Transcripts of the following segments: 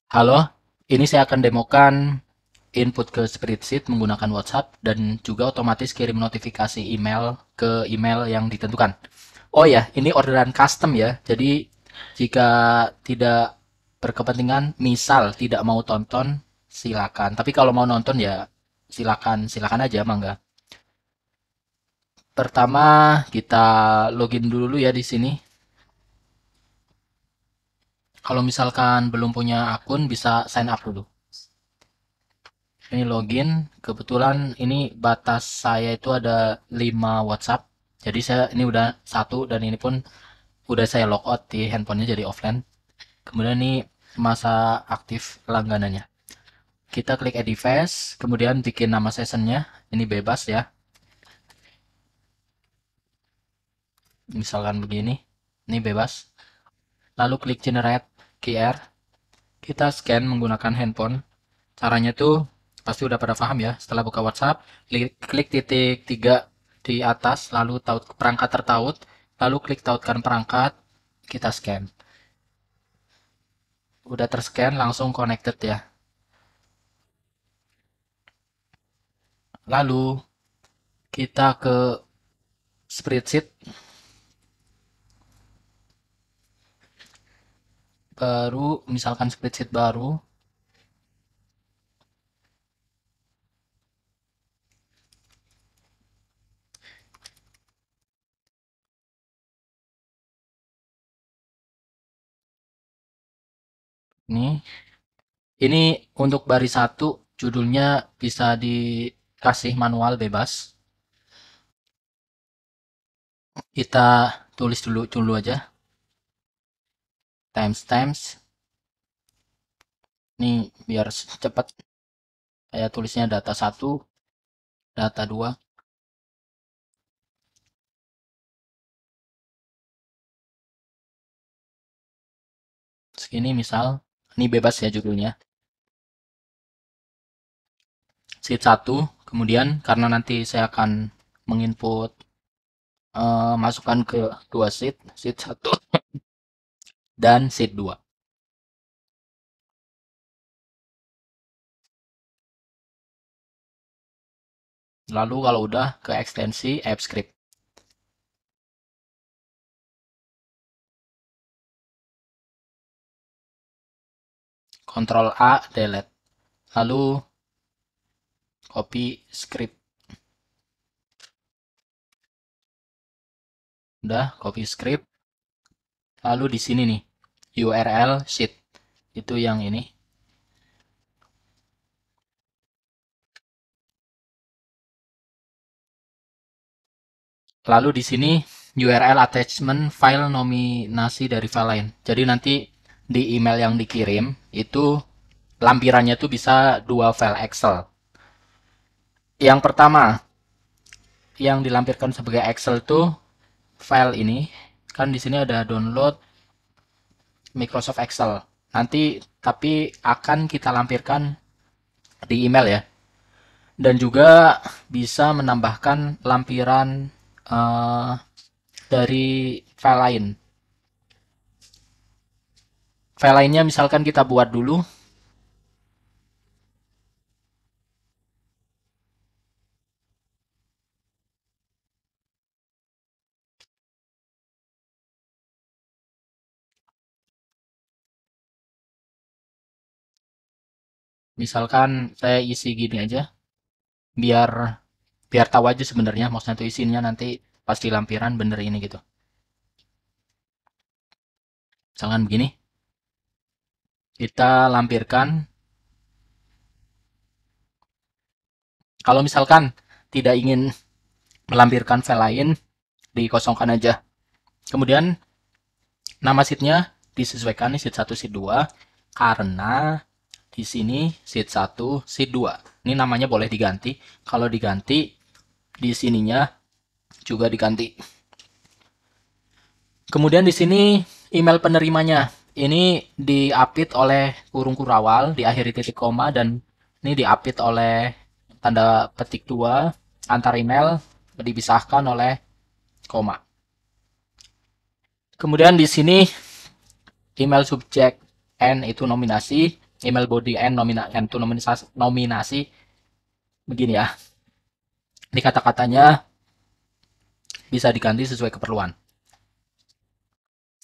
Halo, ini saya akan demokan input ke spreadsheet menggunakan WhatsApp dan juga otomatis kirim notifikasi email ke email yang ditentukan. Oh ya, ini orderan custom ya. Jadi jika tidak berkepentingan, misal tidak mau tonton, silakan. Tapi kalau mau nonton ya silakan, silakan aja, mangga. Pertama kita login dulu ya di sini. Kalau misalkan belum punya akun bisa sign up dulu. Ini login, kebetulan ini batas saya itu ada 5 WhatsApp. Jadi saya ini udah satu dan ini pun udah saya logout di handphonenya jadi offline. Kemudian ini masa aktif langganannya. Kita klik add device, kemudian bikin nama sessionnya. Ini bebas ya. Misalkan begini. Ini bebas. Lalu klik generate QR. Kita scan menggunakan handphone. Caranya tuh pasti udah pada paham ya. Setelah buka WhatsApp, klik titik 3 di atas, lalu taut perangkat tertaut, lalu klik tautkan perangkat, kita scan. Udah terscan, langsung connected ya. Lalu kita ke spreadsheet, baru misalkan spreadsheet baru, nih. Ini untuk baris satu, judulnya bisa dikasih manual bebas. Kita tulis dulu aja. Times. Ini biar cepat. Saya tulisnya data satu, data 2. Segini misal. Ini bebas ya judulnya. Sheet 1. Kemudian karena nanti saya akan menginput masukan ke dua sheet. Sheet 1 dan sheet 2. Lalu kalau udah ke ekstensi AppScript. Ctrl A, delete. Lalu copy script. Udah, copy script. Lalu di sini nih, URL sheet. Itu yang ini. Lalu di sini URL attachment file nominasi dari file lain. Jadi nanti di email yang dikirim itu lampirannya tuh bisa dua file Excel. Yang pertama yang dilampirkan sebagai Excel tuh file ini. Kan di sini ada download Microsoft Excel. Nanti tapi akan kita lampirkan di email ya. Dan juga bisa menambahkan lampiran uh, dari file lain. File lainnya misalkan kita buat dulu. Misalkan saya isi gini aja. Biar biar tahu aja sebenarnya maksudnya tuh isinya nanti pasti lampiran bener ini gitu. Misalkan begini. Kita lampirkan. Kalau misalkan tidak ingin melampirkan file lain, dikosongkan aja. Kemudian nama sheetnya disesuaikan nih sheet 1, sheet 2 karena di sini sheet 1, sheet 2. Ini namanya boleh diganti. Kalau diganti di sininya juga diganti. Kemudian di sini email penerimanya. Ini diapit oleh kurung kurawal, diakhiri titik koma dan ini diapit oleh tanda petik 2 antar email dipisahkan oleh koma. Kemudian di sini email subjek N itu nominasi, email body and nominasi begini ya. Ini kata-katanya bisa diganti sesuai keperluan.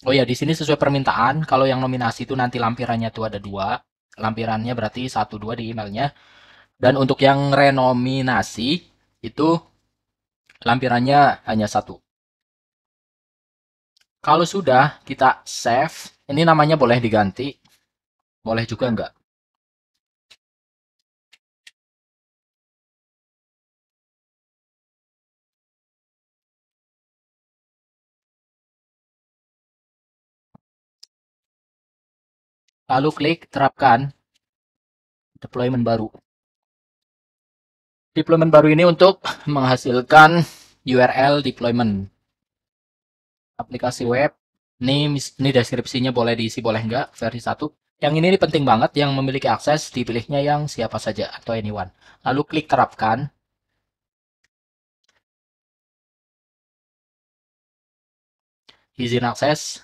Oh ya, di sini sesuai permintaan. Kalau yang nominasi itu nanti lampirannya itu ada dua. Lampirannya berarti 1, 2 di emailnya. Dan untuk yang renominasi itu lampirannya hanya 1. Kalau sudah kita save, ini namanya boleh diganti. Boleh juga enggak. Lalu klik terapkan deployment baru. Deployment baru ini untuk menghasilkan URL deployment. Aplikasi web. Ini deskripsinya boleh diisi, boleh enggak, versi 1. Yang ini penting banget, yang memiliki akses dipilihnya yang siapa saja atau anyone. Lalu klik terapkan. Izin akses.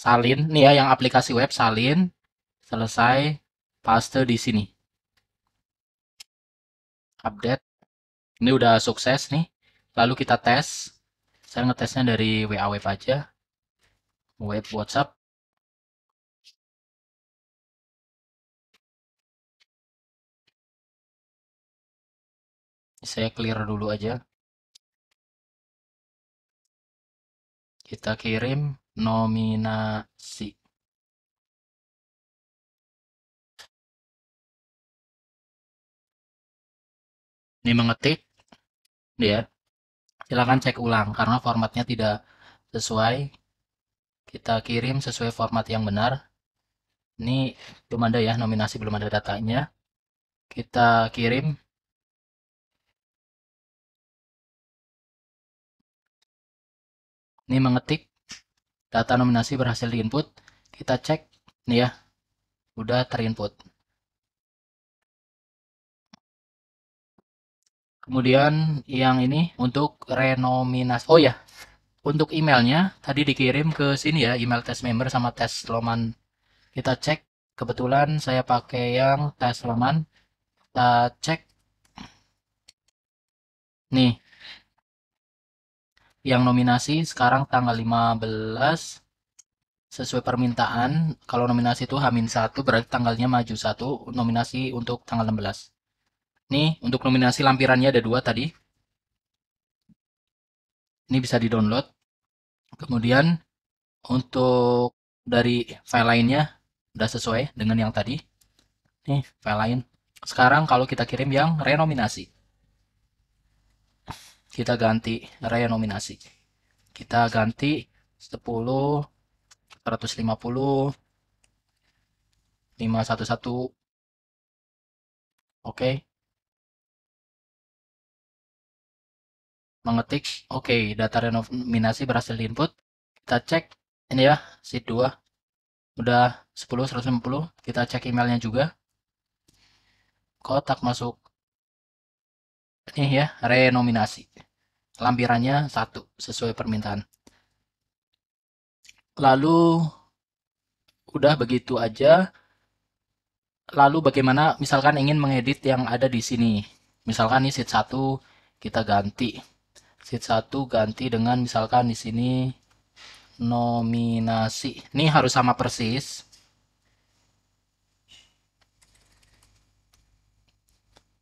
Salin, nih ya yang aplikasi web salin. Selesai, paste di sini. Update. Ini udah sukses nih. Lalu kita tes. Saya ngetesnya dari WA Web aja. Web WhatsApp. Saya clear dulu aja. Kita kirim nominasi. Ini mengetik. Ya. Silakan cek ulang karena formatnya tidak sesuai. Kita kirim sesuai format yang benar. Ini belum ada ya, nominasi belum ada datanya. Kita kirim. Ini mengetik. Data nominasi berhasil diinput. Kita cek. Nih ya, udah terinput. Kemudian yang ini untuk renominasi. Oh ya, untuk emailnya tadi dikirim ke sini ya, email test member sama tes Sloman. Kita cek. Kebetulan saya pakai yang tes Sloman. Kita cek. Nih, yang nominasi sekarang tanggal 15 sesuai permintaan. Kalau nominasi itu H-1 berarti tanggalnya maju 1, nominasi untuk tanggal 16. Nih, untuk nominasi lampirannya ada 2 tadi. Ini bisa di-download. Kemudian untuk dari file lainnya udah sesuai dengan yang tadi. Nih, file lain. Sekarang kalau kita kirim yang renominasi. Kita ganti renominasi. Kita ganti 10, 150, 511. Oke. Mengetik. Oke, data renominasi berhasil diinput. Kita cek. Ini ya, sheet 2. Udah 10, 150. Kita cek emailnya juga. Kotak masuk. Ini ya, renominasi. Lampirannya 1, sesuai permintaan. Lalu, udah begitu aja. Lalu bagaimana misalkan ingin mengedit yang ada di sini. Misalkan ini sheet 1 kita ganti. Sheet 1 ganti dengan misalkan di sini nominasi. Ini harus sama persis.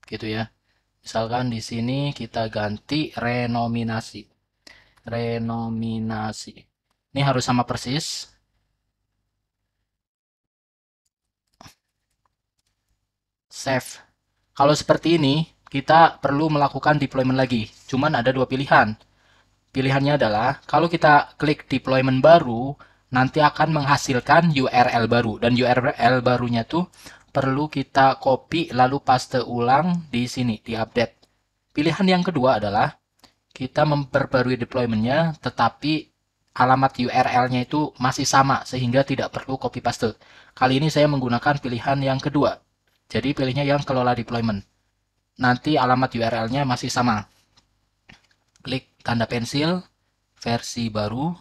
Gitu ya. Misalkan di sini kita ganti renominasi. Renominasi. Ini harus sama persis. Save. Kalau seperti ini, kita perlu melakukan deployment lagi. Cuman ada 2 pilihan. Pilihannya adalah, kalau kita klik deployment baru, nanti akan menghasilkan URL baru. Dan URL barunya tuh perlu kita copy lalu paste ulang di sini, di update. Pilihan yang kedua adalah, kita memperbarui deploymentnya, tetapi alamat URL-nya itu masih sama, sehingga tidak perlu copy paste. Kali ini saya menggunakan pilihan yang kedua. Jadi pilihnya yang kelola deployment. Nanti alamat URL-nya masih sama. Klik tanda pensil, versi baru,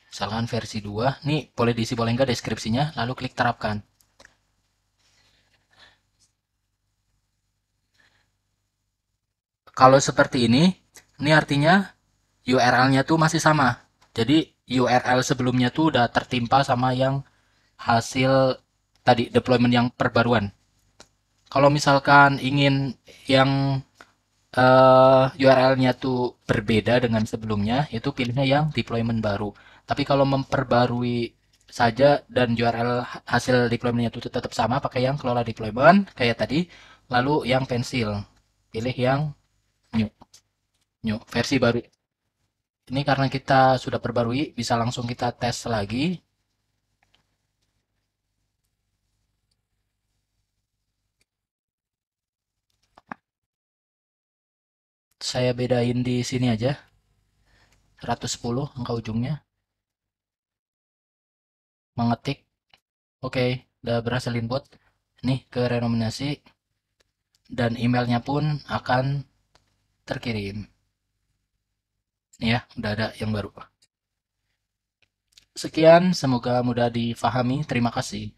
misalkan versi 2. Nih boleh diisi boleh enggak deskripsinya, lalu klik terapkan. Kalau seperti ini artinya URL-nya tuh masih sama. Jadi URL sebelumnya tuh udah tertimpa sama yang hasil tadi deployment yang perbaruan. Kalau misalkan ingin yang URL-nya tuh berbeda dengan sebelumnya, itu pilihnya yang deployment baru. Tapi kalau memperbarui saja dan URL hasil deployment-nya itu tetap sama, pakai yang kelola deployment kayak tadi. Lalu yang pensil, pilih yang new, new versi baru. Ini karena kita sudah perbarui, bisa langsung kita tes lagi. Saya bedain di sini aja, 110 angka ujungnya. Mengetik, oke, udah berhasil input. Nih ke renominasi dan emailnya pun akan terkirim. Nih ya, udah ada yang baru. Sekian, semoga mudah difahami. Terima kasih.